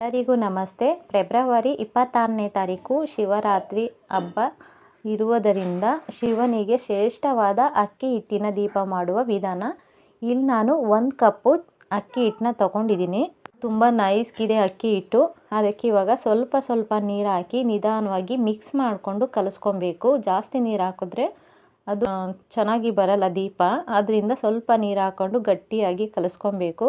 ಎಲ್ಲರಿಗೂ ನಮಸ್ತೆ. ಫೆಬ್ರವರಿ 26ನೇ ತಾರೀಕು ಶಿವರಾತ್ರಿ ಹಬ್ಬ ಇರುವುದರಿಂದ ಶಿವನಿಗೆ ಶ್ರೇಷ್ಠವಾದ ಅಕ್ಕಿ ಹಿಟ್ಟಿನ ದೀಪ ಮಾಡುವ ವಿಧಾನ. ಇಲ್ಲಿ ನಾನು 1 ಕಪ್ಪು ಅಕ್ಕಿ ಹಿಟ್ಟನ್ನ ತಗೊಂಡಿದ್ದೀನಿ. ತುಂಬ ನೈಸ್ಗಿದೆ ಅಕ್ಕಿ ಹಿಟ್ಟು. ಅದಕ್ಕೆ ಇವಾಗ ಸ್ವಲ್ಪ ನೀರು ಹಾಕಿ ನಿಧಾನವಾಗಿ ಮಿಕ್ಸ್ ಮಾಡಿಕೊಂಡು ಕಲಿಸ್ಕೊಬೇಕು. ಜಾಸ್ತಿ ನೀರು ಹಾಕಿದ್ರೆ ಅದು ಚೆನ್ನಾಗಿ ಬರಲ್ಲ ದೀಪ. ಅದರಿಂದ ಸ್ವಲ್ಪ ನೀರು ಹಾಕ್ಕೊಂಡು ಗಟ್ಟಿಯಾಗಿ ಕಲಿಸ್ಕೊಬೇಕು.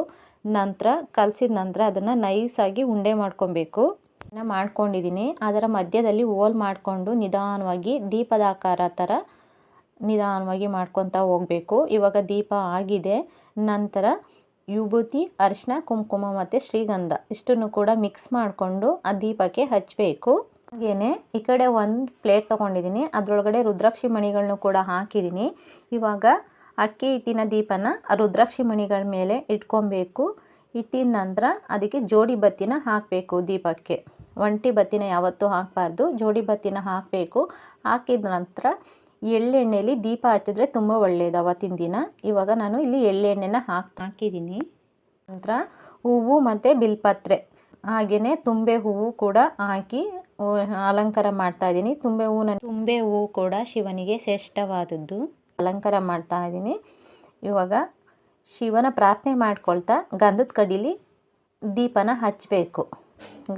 ನಂತರ ಕಲಸಿದ ನಂತರ ಅದನ್ನು ನೈಸಾಗಿ ಉಂಡೆ ಮಾಡ್ಕೊಬೇಕು. ಮಾಡ್ಕೊಂಡಿದ್ದೀನಿ. ಅದರ ಮಧ್ಯದಲ್ಲಿ ಹೋಲ್ ಮಾಡಿಕೊಂಡು ನಿಧಾನವಾಗಿ ದೀಪದ ಆಕಾರ ಥರ ನಿಧಾನವಾಗಿ ಮಾಡ್ಕೊತಾ ಹೋಗಬೇಕು. ಇವಾಗ ದೀಪ ಆಗಿದೆ. ನಂತರ ವಿಭೂತಿ, ಅರಿಶಿನ, ಕುಂಕುಮ ಮತ್ತು ಶ್ರೀಗಂಧ ಇಷ್ಟನ್ನು ಕೂಡ ಮಿಕ್ಸ್ ಮಾಡಿಕೊಂಡು ಆ ದೀಪಕ್ಕೆ ಹಚ್ಚಬೇಕು. ಹಾಗೆಯೇ ಈ ಕಡೆ ಒಂದು ಪ್ಲೇಟ್ ತೊಗೊಂಡಿದ್ದೀನಿ. ಅದರೊಳಗಡೆ ರುದ್ರಾಕ್ಷಿ ಮಣಿಗಳನ್ನು ಕೂಡ ಹಾಕಿದ್ದೀನಿ. ಇವಾಗ ಅಕ್ಕಿ ಹಿಟ್ಟಿನ ದೀಪನ ರುದ್ರಾಕ್ಷಿ ಮಣಿಗಳ ಮೇಲೆ ಇಟ್ಕೊಬೇಕು. ಇಟ್ಟಿದ ನಂತರ ಅದಕ್ಕೆ ಜೋಡಿ ಬತ್ತಿನ ಹಾಕಬೇಕು. ದೀಪಕ್ಕೆ ಒಂಟಿ ಬತ್ತಿನ ಯಾವತ್ತೂ ಹಾಕಬಾರ್ದು, ಜೋಡಿ ಬತ್ತಿನ ಹಾಕಬೇಕು. ಹಾಕಿದ ನಂತರ ಎಳ್ಳೆಣ್ಣೆಯಲ್ಲಿ ದೀಪ ಹಚ್ಚಿದ್ರೆ ತುಂಬ ಒಳ್ಳೆಯದು ಅವತ್ತಿನ ದಿನ. ಇವಾಗ ನಾನು ಇಲ್ಲಿ ಎಳ್ಳೆಣ್ಣೆನ ಹಾಕಿದ್ದೀನಿ. ನಂತರ ಹೂವು ಮತ್ತು ಬಿಲ್ಪತ್ರೆ ಹಾಗೆಯೇ ತುಂಬೆ ಹೂವು ಕೂಡ ಹಾಕಿ ಅಲಂಕಾರ ಮಾಡ್ತಾ ಇದ್ದೀನಿ. ತುಂಬೆ ಹೂವು ಕೂಡ ಶಿವನಿಗೆ ಶ್ರೇಷ್ಠವಾದದ್ದು. ಅಲಂಕಾರ ಮಾಡ್ತಾ ಇದ್ದೀನಿ. ಇವಾಗ ಶಿವನ ಪ್ರಾರ್ಥನೆ ಮಾಡ್ಕೊಳ್ತಾ ಗಂಧದ ಕಡ್ಡಿಲಿ ದೀಪನ ಹಚ್ಚಬೇಕು.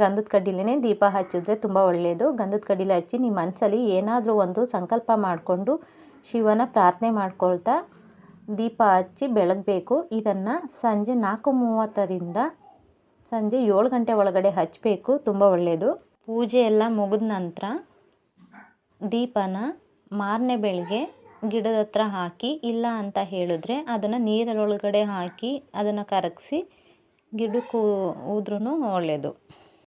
ಗಂಧದ ಕಡ್ಡಿಲೇ ದೀಪ ಹಚ್ಚಿದ್ರೆ ತುಂಬ ಒಳ್ಳೆಯದು. ಗಂಧದ ಕಡ್ಡಿಲಿ ಹಚ್ಚಿ ನಿಮ್ಮ ಮನಸ್ಸಲ್ಲಿ ಏನಾದರೂ ಒಂದು ಸಂಕಲ್ಪ ಮಾಡಿಕೊಂಡು ಶಿವನ ಪ್ರಾರ್ಥನೆ ಮಾಡ್ಕೊಳ್ತಾ ದೀಪ ಹಚ್ಚಿ ಬೆಳಗಬೇಕು. ಇದನ್ನು ಸಂಜೆ 4:30ರಿಂದ ಸಂಜೆ 7 ಗಂಟೆ ಒಳಗಡೆ ಹಚ್ಚಬೇಕು. ತುಂಬ ಒಳ್ಳೆಯದು. ಪೂಜೆ ಎಲ್ಲ ಮುಗಿದ ನಂತರ ದೀಪನ ಮಾರನೇ ಬೆಳಗ್ಗೆ ಗಿಡದ ಹತ್ರ ಹಾಕಿ, ಇಲ್ಲ ಅಂತ ಹೇಳಿದ್ರೆ ಅದನ್ನು ನೀರೊಳಗಡೆ ಹಾಕಿ ಅದನ್ನು ಕರಗಿಸಿ ಗಿಡಕ್ಕೆ ಊದ್ರೂ ಒಳ್ಳೆಯದು.